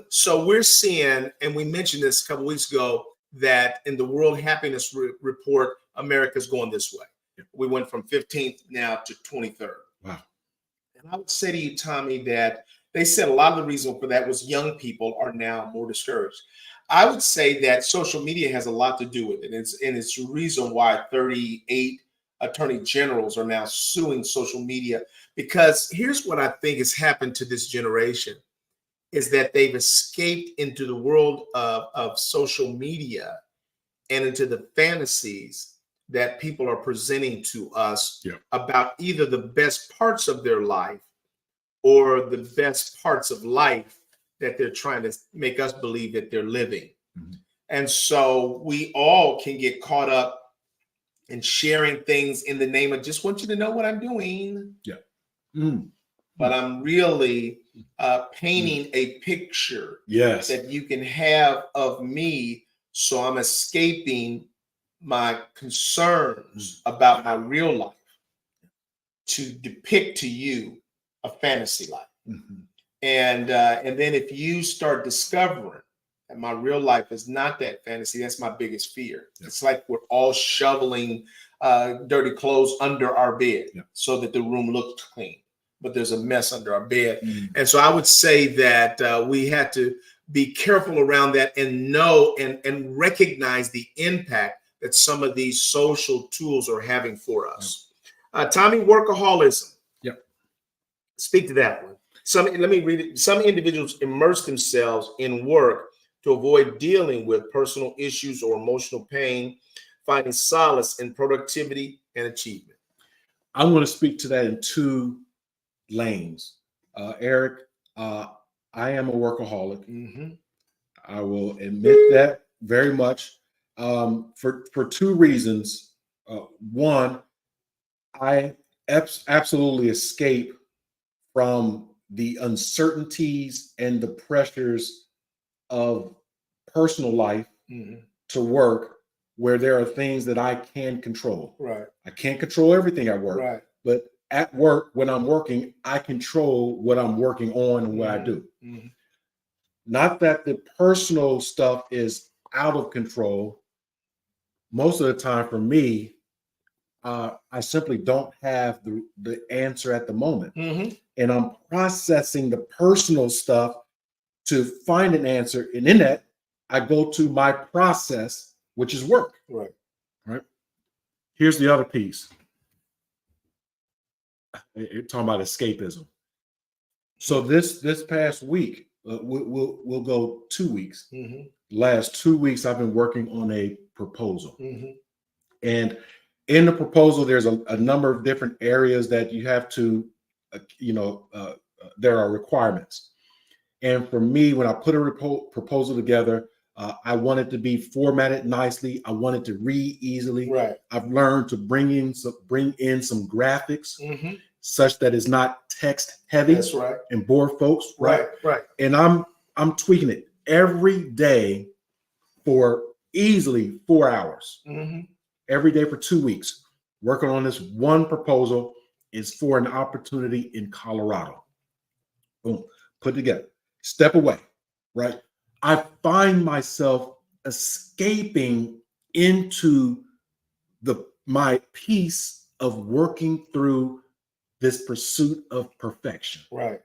so we're seeing, and we mentioned this a couple weeks ago, that in the World Happiness Report, America's going this way. We went from 15th now to 23rd. Wow. And I would say to you, Tommy, that they said a lot of the reason for that was young people are now more discouraged. I would say that social media has a lot to do with it. And it's the reason why 38 attorney generals are now suing social media, because here's what I think has happened to this generation is that they've escaped into the world of social media and into the fantasies that people are presenting to us about either the best parts of their life or the best parts of life that they're trying to make us believe that they're living. And so we all can get caught up in sharing things in the name of just want you to know what I'm doing. But I'm really painting a picture that you can have of me. So I'm escaping my concerns about my real life to depict to you a fantasy life. And then if you start discovering that my real life is not that fantasy, that's my biggest fear. It's like we're all shoveling dirty clothes under our bed so that the room looks clean, but there's a mess under our bed. And so I would say that we had to be careful around that and know and recognize the impact that some of these social tools are having for us. Tommy, workaholism. Speak to that one. Let me read it. Some individuals immerse themselves in work to avoid dealing with personal issues or emotional pain, finding solace in productivity and achievement? I'm going to speak to that in two lanes. Eric, I am a workaholic. Mm-hmm. I will admit that very much, for two reasons. One, I absolutely escape from the uncertainties and the pressures of personal life to work, where there are things that I can control. Right. I can't control everything at work, Right. but at work, when I'm working, I control what I'm working on and what I do. Mm-hmm. Not that the personal stuff is out of control. Most of the time for me, I simply don't have the answer at the moment. Mm-hmm. And I'm processing the personal stuff to find an answer. And in that, I go to my process, which is work. Right. Right. Here's the other piece. You're talking about escapism. So this past week, we'll go 2 weeks. Mm-hmm. Last 2 weeks, I've been working on a proposal. Mm-hmm. And in the proposal, there's a number of different areas that you have to, there are requirements. And for me, when I put a proposal together, I want it to be formatted nicely. I want it to read easily. Right. I've learned to bring in some graphics, Mm-hmm. such that it's not text heavy. That's right. And bore folks. Right. Right. And I'm tweaking it every day for easily 4 hours. Mm-hmm. Every day for 2 weeks, working on this one proposal is for an opportunity in Colorado. Boom, put together, step away, right? I find myself escaping into my piece of working through this pursuit of perfection. Right.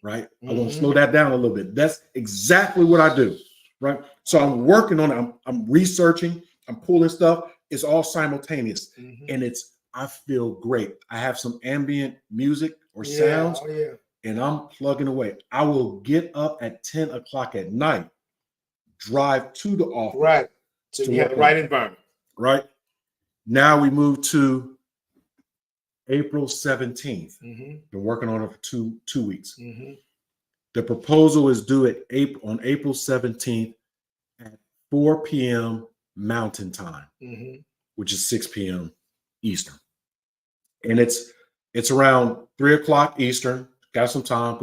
Right. Mm-hmm. I want to slow that down a little bit. That's exactly what I do. Right. So I'm working on it. I'm researching. I'm pulling stuff. It's all simultaneous. Mm-hmm. And I feel great. I have some ambient music or sounds. Oh, yeah. And I'm plugging away. I will get up at 10 o'clock at night, drive to the office. Right. So you have the right environment. Right. Now we move to April 17th. Mm-hmm. Been working on it for two weeks. Mm-hmm. The proposal is due on April 17th at 4 p.m. Mountain Time, Mm-hmm. which is 6 p.m. Eastern. And it's around 3 o'clock Eastern. Got some time,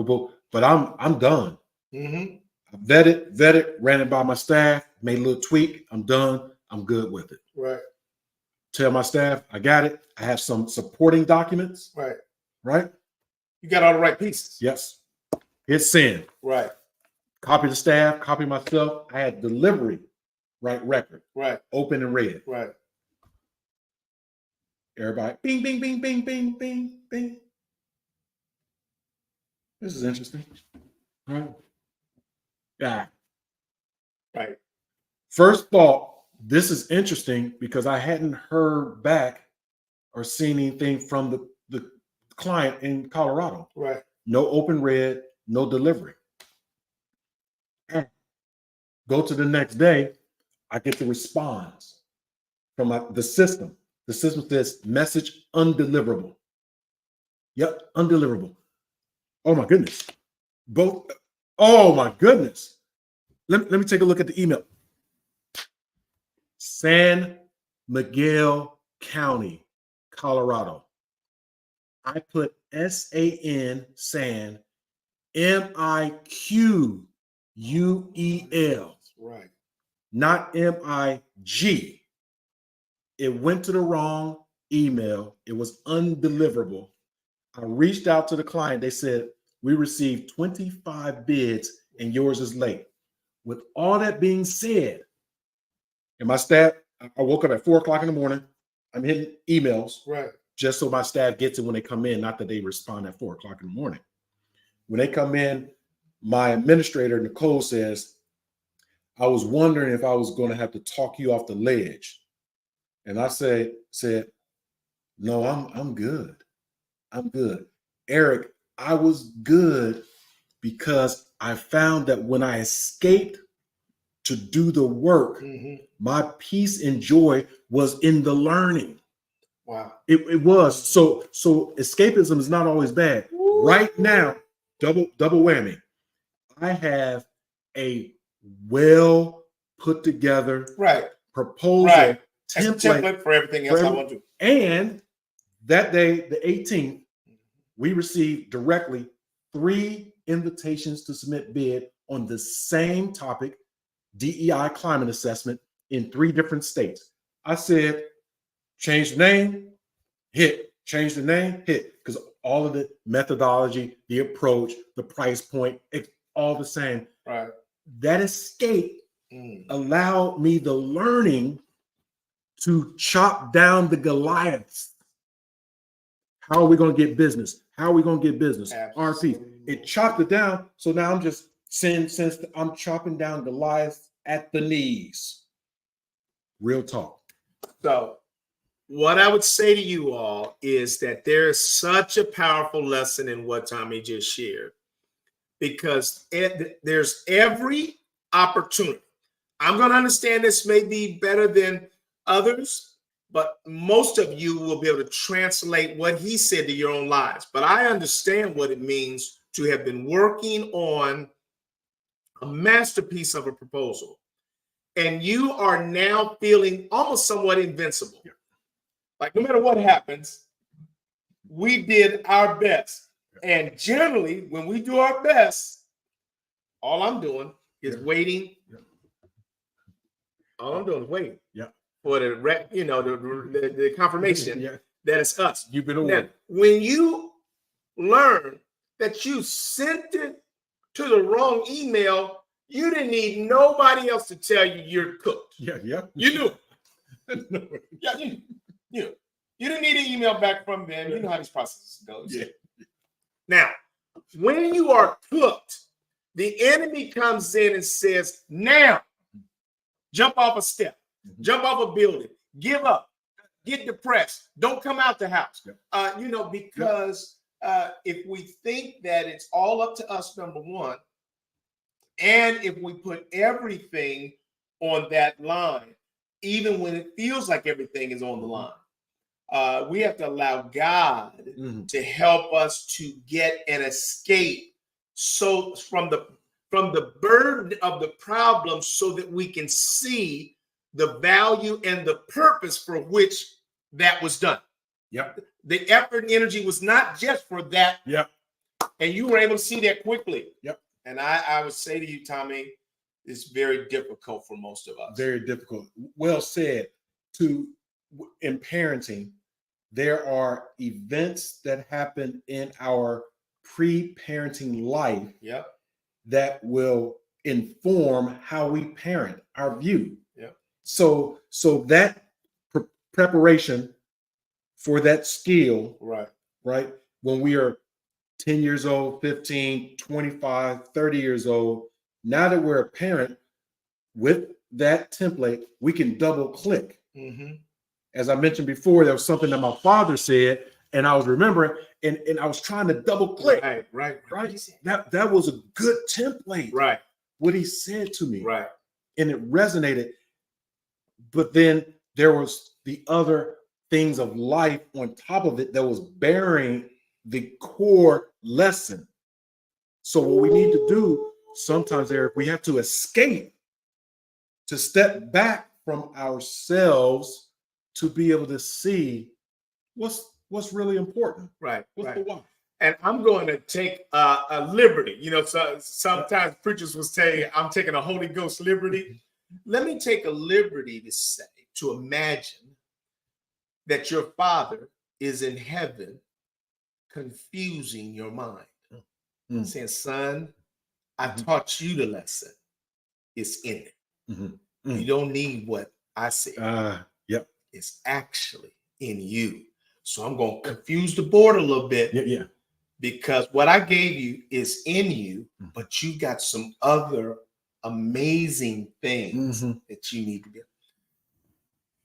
but I'm done. Mm-hmm. I vetted, ran it by my staff, made a little tweak. I'm done. I'm good with it. Right. Tell my staff, I got it. I have some supporting documents. Right. Right. You got all the right pieces. Yes. Hit send. Right. Copy the staff, copy myself. I had delivery, right record. Right. Open and read. Right. Everybody, bing, bing, bing, bing, bing, bing, bing. This is interesting. Right. Yeah. Right. First thought, this is interesting because I hadn't heard back or seen anything from the client in Colorado. Right. No open read, no delivery. Go to the next day, I get the response from the system. The system says message undeliverable. Yep, undeliverable. Oh my goodness. Both. Oh my goodness. Let me take a look at the email. San Miguel County, Colorado. I put SAN, San, MIQUEL. Right. Not MIG. It went to the wrong email. It was undeliverable. I reached out to the client. They said, we received 25 bids and yours is late. With all that being said, and my staff, I woke up at 4 o'clock in the morning. I'm hitting emails. Right. Just so my staff gets it when they come in, not that they respond at 4 o'clock in the morning. When they come in, my administrator, Nicole, says, I was wondering if I was going to have to talk you off the ledge. And I said, no, I'm good. I'm good. Eric, I was good because I found that when I escaped to do the work. My peace and joy was in the learning. Wow. It was. So escapism is not always bad. Woo. Right now, double whammy. I have a well put together proposal template for everything else I want to do. And that day, the 18th, we received directly 3 invitations to submit bid on the same topic, DEI climate assessment, in 3 different states. I said, change the name, hit. Change the name, hit. Because all of the methodology, the approach, the price point, it's all the same. Right. That escape allowed me the learning to chop down the Goliaths. How are we going to get business? How are we going to get business? Absolutely. RP. It chopped it down. So now I'm just saying, since I'm chopping down Goliaths at the knees. Real talk. So what I would say to you all is that there is such a powerful lesson in what Tommy just shared, because there's every opportunity. I'm going to understand this may be better than others, but most of you will be able to translate what he said to your own lives. But I understand what it means to have been working on a masterpiece of a proposal, and you are now feeling almost somewhat invincible. Yeah. Like no matter what happens, we did our best. And generally, when we do our best, all I'm doing is waiting. Yeah. All I'm doing is waiting. Yeah. For the confirmation that it's us. You've been aware. When you learn that you sent it to the wrong email, you didn't need nobody else to tell you you're cooked. Yeah. You knew it. Yeah, you knew. You didn't need an email back from them. You know how these processes go. Yeah. Now, when you are cooked, the enemy comes in and says, now, jump off a step, jump off a building, give up, get depressed, don't come out the house. Because if we think that it's all up to us, number one, and if we put everything on that line, even when it feels like everything is on the line, we have to allow God to help us to get an escape from the burden of the problem, so that we can see the value and the purpose for which that was done. Yep. The effort and energy was not just for that. Yep. And you were able to see that quickly. Yep. And I would say to you, Tommy, it's very difficult for most of us. Very difficult. Well said. In parenting, there are events that happen in our pre-parenting life that will inform how we parent, our view. Yeah. So that preparation for that skill, right? When we are 10 years old, 15, 25, 30 years old, now that we're a parent, with that template, we can double click. As I mentioned before, there was something that my father said, and I was remembering, and I was trying to double click. Right. That was a good template. Right. What he said to me. Right. And it resonated. But then there was the other things of life on top of it that was bearing the core lesson. So what we need to do sometimes, Eric, we have to escape, to step back from ourselves to be able to see what's really important. Right. What's the why? And I'm going to take a liberty. So sometimes preachers will say, I'm taking a Holy Ghost liberty. Let me take a liberty to imagine that your Father is in heaven confusing your mind. Saying, son, I taught you the lesson. It's in it. You don't need what I said. It's actually in you. So I'm going to confuse the board a little bit. Because what I gave you is in you, but you got some other amazing things that you need to do.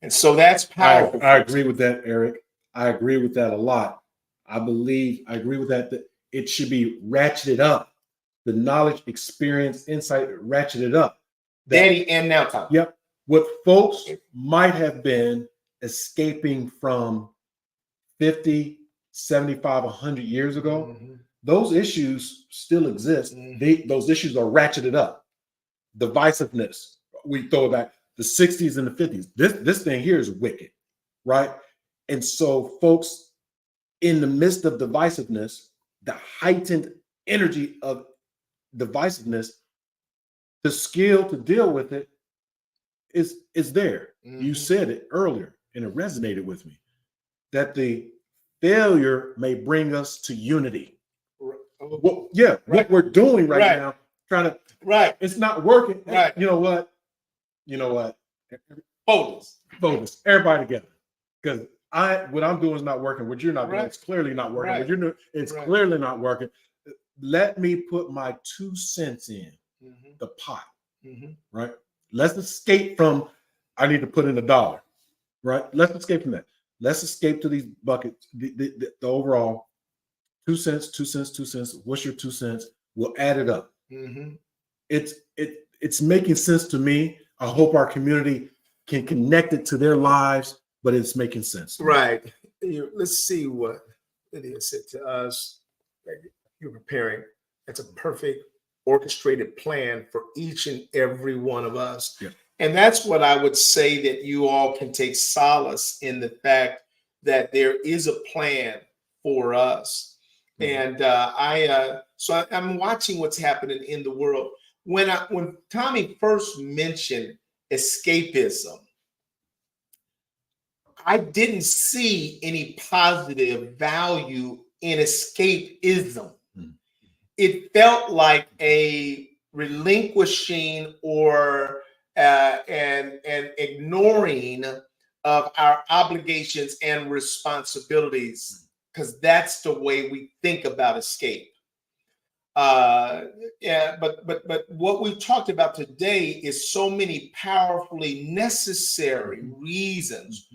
And so that's powerful. I agree with that, Eric. I agree with that a lot. I agree with that it should be ratcheted up. The knowledge, experience, insight, ratcheted up. Daddy and now Tom. Yep. What folks might have been escaping from 50, 75, 100 years ago, those issues still exist. Those issues are ratcheted up. Divisiveness, we throw it back the 60s and the 50s. This thing here is wicked, right? And so folks, in the midst of divisiveness, the heightened energy of divisiveness, the skill to deal with it is there. You said it earlier, and it resonated with me, that the failure may bring us to unity. What we're doing right now, trying to, it's not working. Right. You know what? Focus. Everybody together. Because what I'm doing is not working. What you're not doing, it's clearly not working. What you're doing, it's clearly not working. Let me put my 2 cents in the pot. Right? Let's escape from, I need to put in $1. Right? Let's escape from that. Let's escape to these buckets. The overall 2 cents, 2 cents, 2 cents. What's your 2 cents? We'll add it up. It's making sense to me. I hope our community can connect it to their lives, but it's making sense. Right. Let's see what Lydia said to us. You're preparing. It's a perfect orchestrated plan for each and every one of us. Yeah. And that's what I would say, that you all can take solace in the fact that there is a plan for us. And so I'm watching what's happening in the world. When Tommy first mentioned escapism, I didn't see any positive value in escapism. It felt like a relinquishing or an ignoring of our obligations and responsibilities, because that's the way we think about escape. But what we've talked about today is so many powerfully necessary reasons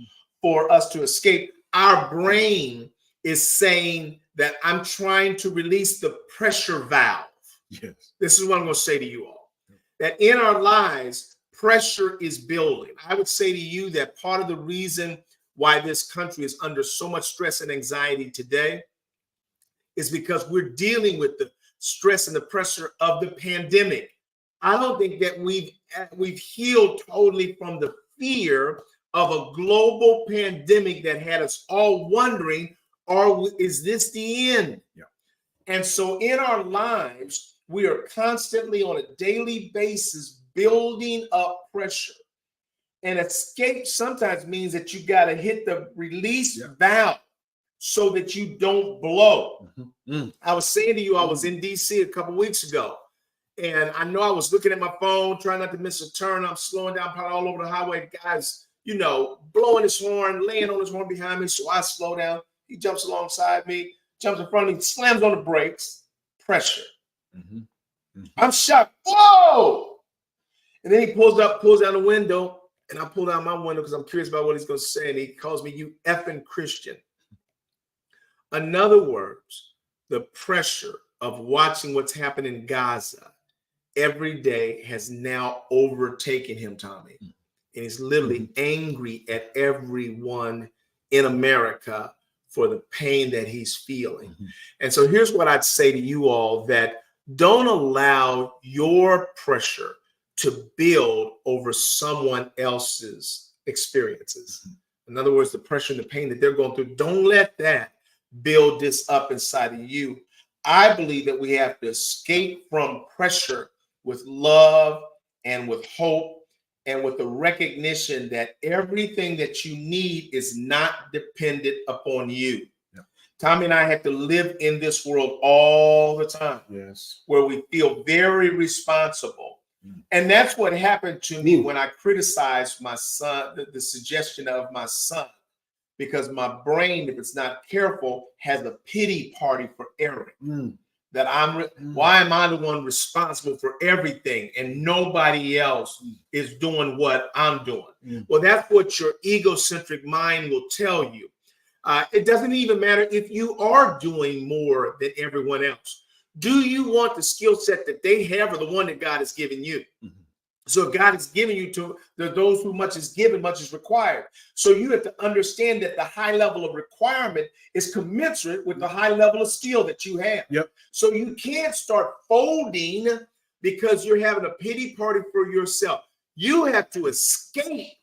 for us to escape. Our brain is saying that I'm trying to release the pressure valve. Yes. This is what I'm going to say to you all, that in our lives, pressure is building. I would say to you that part of the reason why this country is under so much stress and anxiety today is because we're dealing with the stress and the pressure of the pandemic. I don't think that we've healed totally from the fear of a global pandemic that had us all wondering, is this the end? Yeah. And so in our lives, we are constantly on a daily basis building up pressure. And escape sometimes means that you got to hit the release valve so that you don't blow. I was saying to you, I was in DC a couple weeks ago, and I know I was looking at my phone, trying not to miss a turn. I'm slowing down probably all over the highway. Guys, blowing his horn, laying on his horn behind me. So I slow down. He jumps alongside me, jumps in front of me, slams on the brakes. Pressure. I'm shocked. Whoa! And then he pulls down the window, and I pull down my window because I'm curious about what he's going to say. And he calls me, "You effing Christian." In other words, the pressure of watching what's happening in Gaza every day has now overtaken him, Tommy. And he's literally angry at everyone in America for the pain that he's feeling. And so here's what I'd say to you all, that don't allow your pressure to build over someone else's experiences. In other words, the pressure and the pain that they're going through, don't let that build this up inside of you. I believe that we have to escape from pressure with love and with hope and with the recognition that everything that you need is not dependent upon you. Tommy and I have to live in this world all the time, where we feel very responsible. And that's what happened to me when I criticized my son, the suggestion of my son, because my brain, if it's not careful, has a pity party for Eric. That why am I the one responsible for everything and nobody else is doing what I'm doing? Well, that's what your egocentric mind will tell you. It doesn't even matter if you are doing more than everyone else. Do you want the skill set that they have or the one that God has given you? So God is giving you to those who much is given, much is required. So you have to understand that the high level of requirement is commensurate with the high level of skill that you have. Yep. So you can't start folding because you're having a pity party for yourself. You have to escape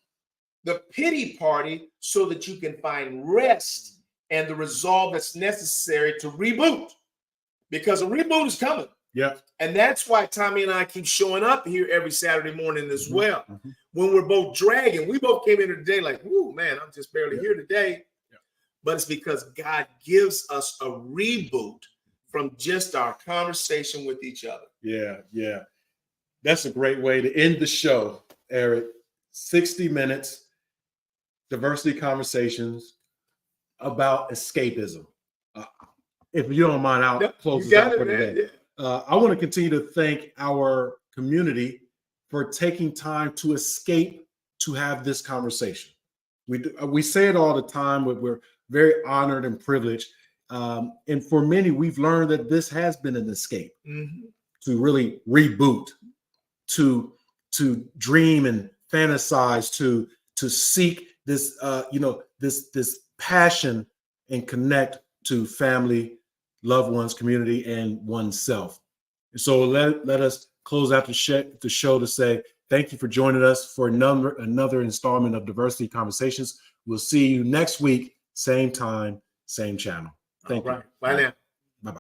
the pity party so that you can find rest and the resolve that's necessary to reboot, because a reboot is coming. Yeah. And that's why Tommy and I keep showing up here every Saturday morning as well. When we're both dragging, we both came in here today like, "Ooh, man, I'm just barely here today." But it's because God gives us a reboot from just our conversation with each other. Yeah. That's a great way to end the show, Eric. 60 minutes, diversity conversations about escapism. If you don't mind, I'll close this out for today. Yeah. I want to continue to thank our community for taking time to escape to have this conversation. We say it all the time, but we're very honored and privileged. And for many, we've learned that this has been an escape to really reboot, to dream and fantasize, to seek this, this passion and connect to family, loved ones, community, and oneself. And so let us close out the show to say thank you for joining us for another installment of Diversity Conversations. We'll see you next week, same time, same channel. Thank you. Bye now.